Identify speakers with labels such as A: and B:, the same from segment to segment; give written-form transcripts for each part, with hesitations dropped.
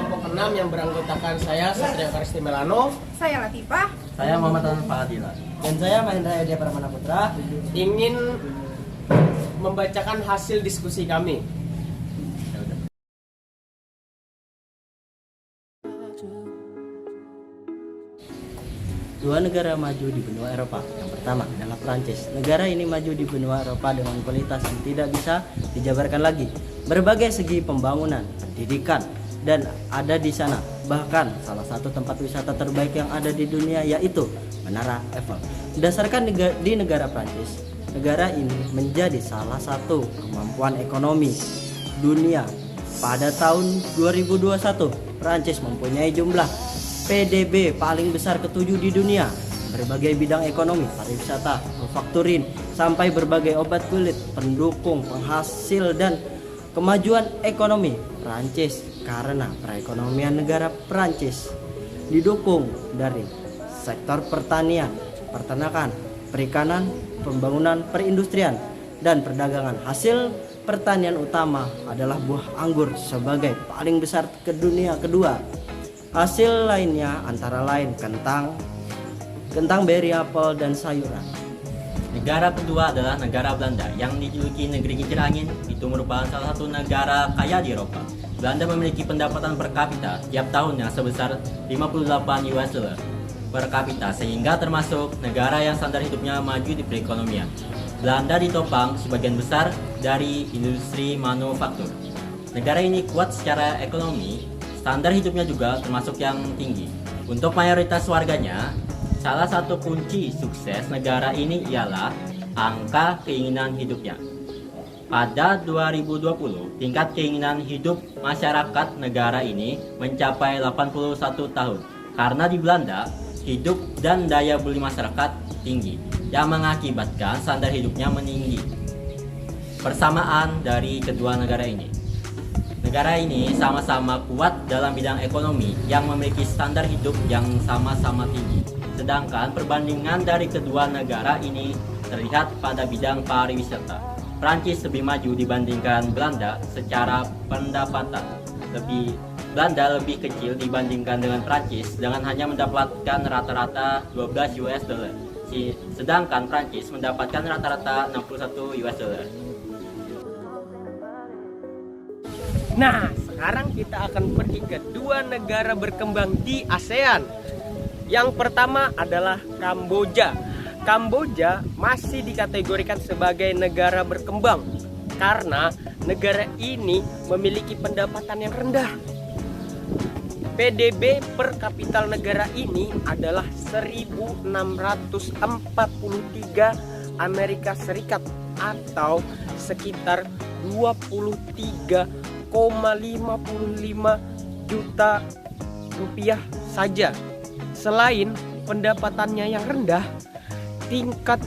A: kelompok 6 yang beranggotakan saya Satria Karisti Melano,
B: Saya Latifah.
C: Saya Muhammad Fadila.
D: Dan saya Mahendra Edia Pramana Putra
A: ingin membacakan hasil diskusi kami.
D: Dua negara maju di benua Eropa. Yang pertama adalah Prancis. Negara ini maju di benua Eropa dengan kualitas yang tidak bisa dijabarkan lagi. Berbagai segi pembangunan, pendidikan, dan ada di sana. Bahkan salah satu tempat wisata terbaik yang ada di dunia yaitu Menara Eiffel. Berdasarkan di negara Prancis, negara ini menjadi salah satu kemampuan ekonomi dunia. Pada tahun 2021, Prancis mempunyai jumlah PDB paling besar ketujuh di dunia. Berbagai bidang ekonomi, pariwisata, manufakturin, sampai berbagai obat kulit, pendukung, penghasil, dan kemajuan ekonomi Prancis. Karena perekonomian negara Prancis didukung dari sektor pertanian, peternakan, perikanan, pembangunan perindustrian, dan perdagangan. Hasil pertanian utama adalah buah anggur sebagai paling besar ke dunia kedua. Hasil lainnya antara lain kentang, beri, apel, dan sayuran.
C: Negara kedua adalah negara Belanda yang dijuluki negeri kincir angin. Itu merupakan salah satu negara kaya di Eropa. Belanda memiliki pendapatan per kapita tiap tahunnya sebesar 58 US dollar per kapita, sehingga termasuk negara yang standar hidupnya maju di perekonomian. Belanda ditopang sebagian besar dari industri manufaktur. Negara ini kuat secara ekonomi, standar hidupnya juga termasuk yang tinggi. Untuk mayoritas warganya, salah satu kunci sukses negara ini ialah angka keinginan hidupnya. Pada 2020, tingkat keinginan hidup masyarakat negara ini mencapai 81 tahun. Karena di Belanda, hidup dan daya beli masyarakat tinggi, yang mengakibatkan standar hidupnya meninggi. Persamaan dari kedua negara ini. Negara ini sama-sama kuat dalam bidang ekonomi yang memiliki standar hidup yang sama-sama tinggi. Sedangkan perbandingan dari kedua negara ini terlihat pada bidang pariwisata. Prancis lebih maju dibandingkan Belanda secara pendapatan. Belanda lebih kecil dibandingkan dengan Prancis dengan hanya mendapatkan rata-rata 12 US dollar. Sedangkan Prancis mendapatkan rata-rata 61 US dollar.
A: Nah, sekarang kita akan pergi ke dua negara berkembang di ASEAN. Yang pertama adalah Kamboja. Kamboja masih dikategorikan sebagai negara berkembang karena negara ini memiliki pendapatan yang rendah. PDB per kapita negara ini adalah 1.643 Amerika Serikat atau sekitar 23,55 juta rupiah saja. Selain pendapatannya yang rendah, tingkat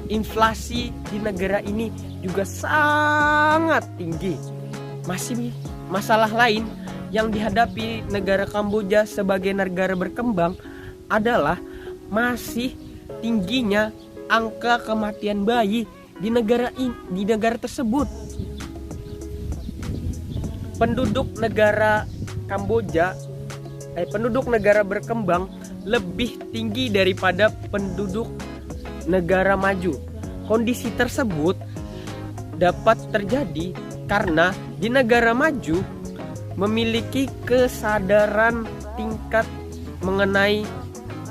A: inflasi di negara ini juga sangat tinggi. Masih masalah lain yang dihadapi negara Kamboja sebagai negara berkembang adalah masih tingginya angka kematian bayi di negara tersebut. Penduduk negara berkembang lebih tinggi daripada penduduk negara maju. Kondisi tersebut dapat terjadi karena di negara maju memiliki kesadaran tingkat mengenai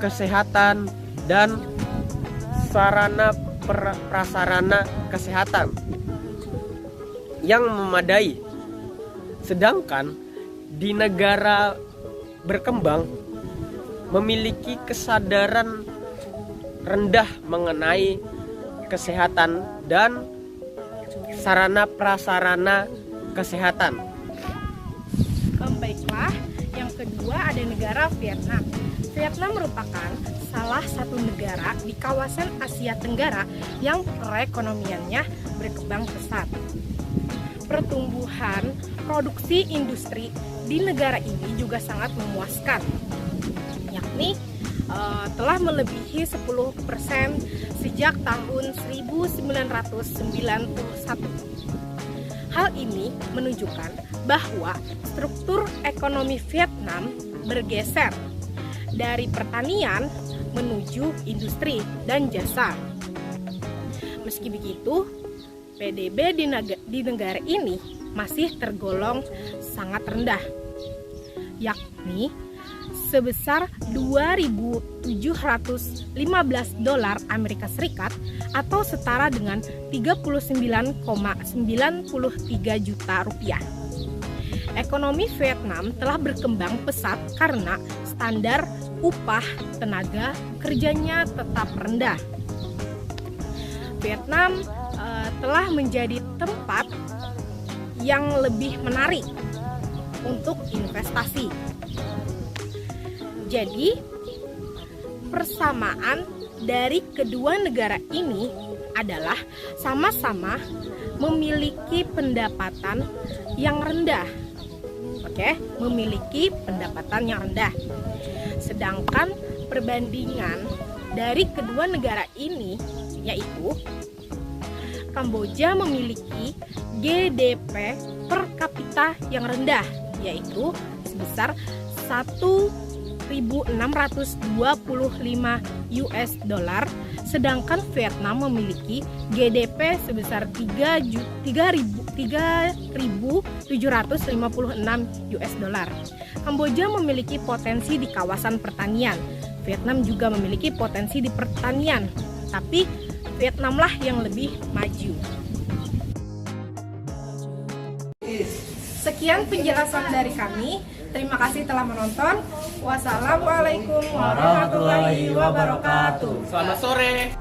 A: kesehatan dan sarana prasarana kesehatan yang memadai. Sedangkan di negara berkembang memiliki kesadaran rendah mengenai kesehatan dan sarana prasarana kesehatan.
B: Baiklah, yang kedua ada negara Vietnam. Vietnam merupakan salah satu negara di kawasan Asia Tenggara yang perekonomiannya berkembang pesat. Pertumbuhan produksi industri di negara ini juga sangat memuaskan, yakni telah melebihi 10% sejak tahun 1991. Hal ini menunjukkan bahwa struktur ekonomi Vietnam bergeser dari pertanian menuju industri dan jasa. Meski begitu, PDB di negara ini masih tergolong sangat rendah, yakni sebesar 2.715 dolar Amerika Serikat atau setara dengan 39,93 juta rupiah. Ekonomi Vietnam telah berkembang pesat karena standar upah tenaga kerjanya tetap rendah. Vietnam telah menjadi tempat yang lebih menarik untuk investasi. Jadi, persamaan dari kedua negara ini adalah sama-sama memiliki pendapatan yang rendah. Oke, memiliki pendapatan yang rendah. Sedangkan perbandingan dari kedua negara ini yaitu Kamboja memiliki GDP per kapita yang rendah, yaitu sebesar 1.625 US dollar, sedangkan Vietnam memiliki GDP sebesar 3.756 US dollar. Kamboja memiliki potensi di kawasan pertanian. Vietnam juga memiliki potensi di pertanian, tapi Vietnamlah yang lebih maju. Sekian penjelasan dari kami. Terima kasih telah menonton. Wassalamualaikum warahmatullahi wabarakatuh.
A: Selamat sore.